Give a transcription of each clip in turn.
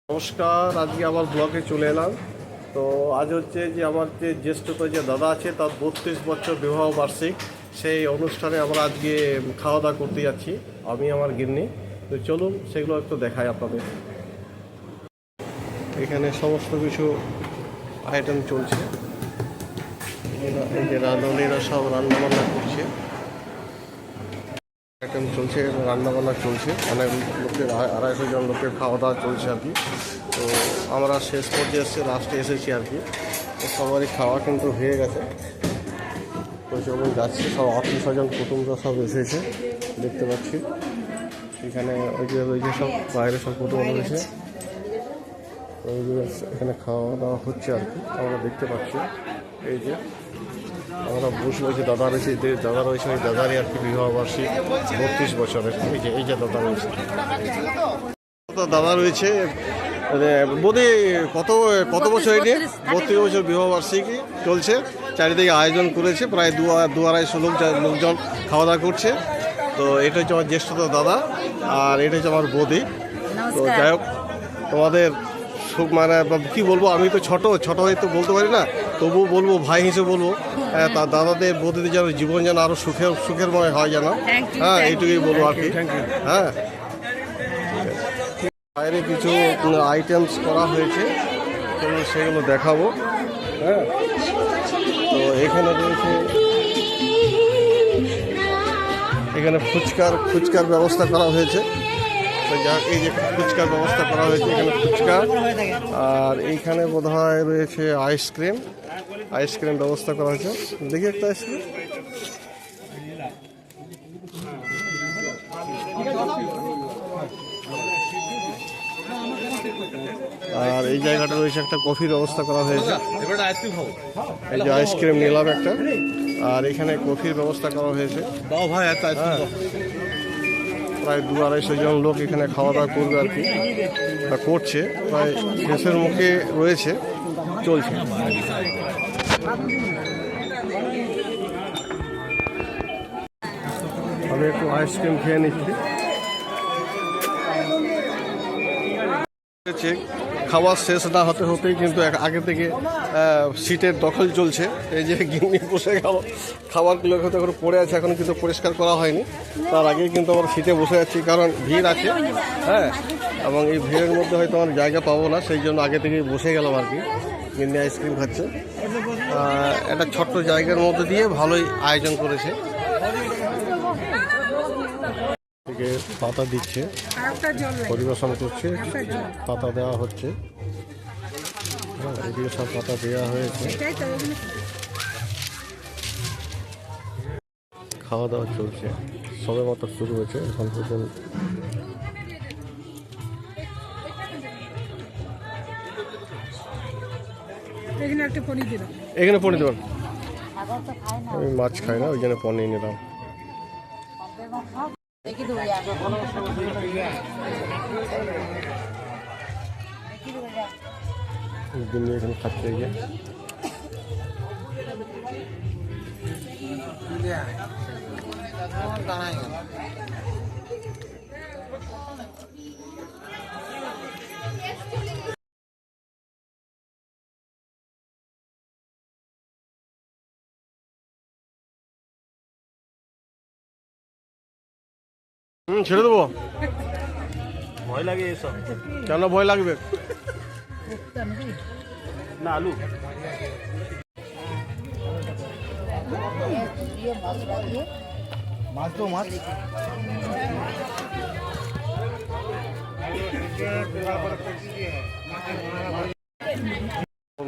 নমস্কার, আজকে আমার ব্লগে চলে এলাম। তো আজ হচ্ছে যে আমার যে জ্যেষ্ঠত যে দাদা আছে তার 32 বছর বিবাহ বার্ষিক, সেই অনুষ্ঠানে আমরা আজকে খাওয়া দাওয়া করতে যাচ্ছি আমি আমার গিন্নি। তো চলুন সেগুলো একটু দেখাই আপনাদের। এখানে সমস্ত কিছু আইটেম চলছে, এই যে রাঁধুনিরা সব রান্নাবান্না করছে, আইটেম চলছে, রান্নাবান্না চলছে, অনেক লোকের 250 জন লোকের খাওয়া দাওয়া চলছে আর কি। তো আমরা শেষ পর্যায়ে এসে লাস্টে এসেছি আর কি। তো সবারই খাওয়া কিন্তু হয়ে গেছে, তো যখন যাচ্ছি সব আত্মীয় স্বজন কুটুমরা সব এসেছে দেখতে পাচ্ছি। এখানে ওই যে সব বাইরে সব কুটুম রয়েছে, এখানে খাওয়া দাওয়া হচ্ছে আর কি। আমরা দেখতে পাচ্ছি এই যে আমরা বসে রয়েছে, দাদা রয়েছে, দাদা রয়েছে, ওই দাদারই আর কি বিবাহ বার্ষিক 32 বছরের। এই যে দাদা রয়েছে, দাদা রয়েছে। বোধে কত বছর নিয়ে 32 বছর বিবাহ বার্ষিকী চলছে, চারিদিকে আয়োজন করেছে, প্রায় 200-250 লোকজন খাওয়া দাওয়া করছে। তো এটা হচ্ছে আমার জ্যেষ্ঠত দাদা, আর এটা হচ্ছে আমার বৌদি। তো যাই হোক, তোমাদের মানে কী বলবো, আমি তো ছোট হয়তো বলতে পারি না, তবুও বলবো ভাই হিসেবে বলবো, তার দাদাদের বৌদিদের যেন জীবন যেন আরও সুখেরময় হয় যেন, হ্যাঁ এইটুকুই বলবো আর কি। হ্যাঁ, বাইরে কিছু আইটেমস করা হয়েছে, সেগুলো দেখাবো। হ্যাঁ, তো এখানে রয়েছে, এখানে ফুচকার ব্যবস্থা করা হয়েছে। এই যে ফুচকার ব্যবস্থা করা হয়েছে, এখানে ফুচকা, আর এইখানে বোধহয় রয়েছে আইসক্রিম ব্যবস্থা করা হয়েছে। দেখি একটা আইসক্রিম, আর এই জায়গাটা রয়েছে একটা কফির ব্যবস্থা করা হয়েছে। এই যে আইসক্রিম নিলাম একটা, আর এখানে কফির ব্যবস্থা করা হয়েছে। প্রায় 200-250 জন লোক এখানে খাওয়া দাওয়া করবে আর কি, করছে, প্রায় শেষের মুখে রয়েছে, চলছে। আমি একটু আইসক্রিম খেয়ে নিচ্ছি। খাবার শেষ না হতেই কিন্তু আগে থেকে সিটের দখল চলছে। এই যে গিন্নি বসে গেল, খাবারগুলো হয়তো এখন পড়ে আছে, এখন কিন্তু পরিষ্কার করা হয়নি। তার আগেই কিন্তু আমার সিটে বসে যাচ্ছি, কারণ ভিড় আছে। হ্যাঁ, এবং এই ভিড়ের মধ্যে হয়তো আমার জায়গা পাবো না, সেই জন্য আগে থেকেই বসে গেলাম আর কি। গিন্নি আইসক্রিম খাচ্ছে, একটা ছোট্ট জায়গার মধ্যে দিয়ে ভালোই আয়োজন করেছে। থেকে পাতা দিচ্ছে, পরিবেশন করছে, পাতা দেওয়া হচ্ছে। হ্যাঁ, এদিকে সব পাতা দেওয়া হয়েছে, খাওয়া দাওয়া চলছে, সবে মাত্র শুরু হয়েছে এখন পর্যন্ত। এখানে পনির দেবেন, আমি মাছ খাই না, ওই জন্য পনির নিলাম। এখানে খাচ্ছে, এই যে ছেড়ে দেবো। ভয় লাগে এসব, কেন ভয় লাগবে না? আলু মাছ তো মাছ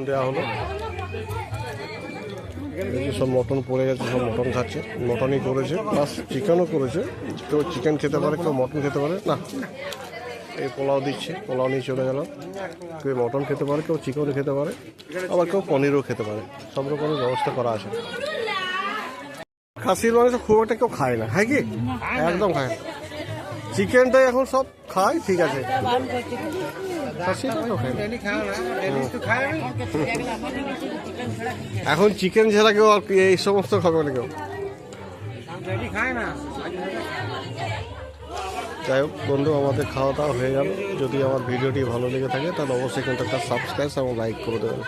দেওয়া হলো। সব মটন পড়ে গেছে, সব মটন খাচ্ছে, মটনই করেছে, প্লাস চিকেনও করেছে। কেউ চিকেন খেতে পারে, কেউ মটন খেতে পারে না। এই পোলাও দিচ্ছে, পোলাও নিয়ে চলে গেলাম। কেউ মটন খেতে পারে, কেউ চিকেনও খেতে পারে, আবার কেউ পনিরও খেতে পারে, সব রকমের ব্যবস্থা করা আছে। খাসির মাংস খুব একটা কেউ খায় না, খায় কি? একদম খায় না। চিকেনটাই এখন সব খায়, ঠিক আছে, এখন চিকেন ছাড়া কেউ আর এই সমস্ত খাবে না কেউ। যাই হোক বন্ধু, আমাদের খাওয়া দাওয়া হয়ে গেল। যদি আমার ভিডিওটি ভালো লেগে থাকে তাহলে অবশ্যই কিন্তু একটা সাবস্ক্রাইব এবং লাইক করে দেবেন।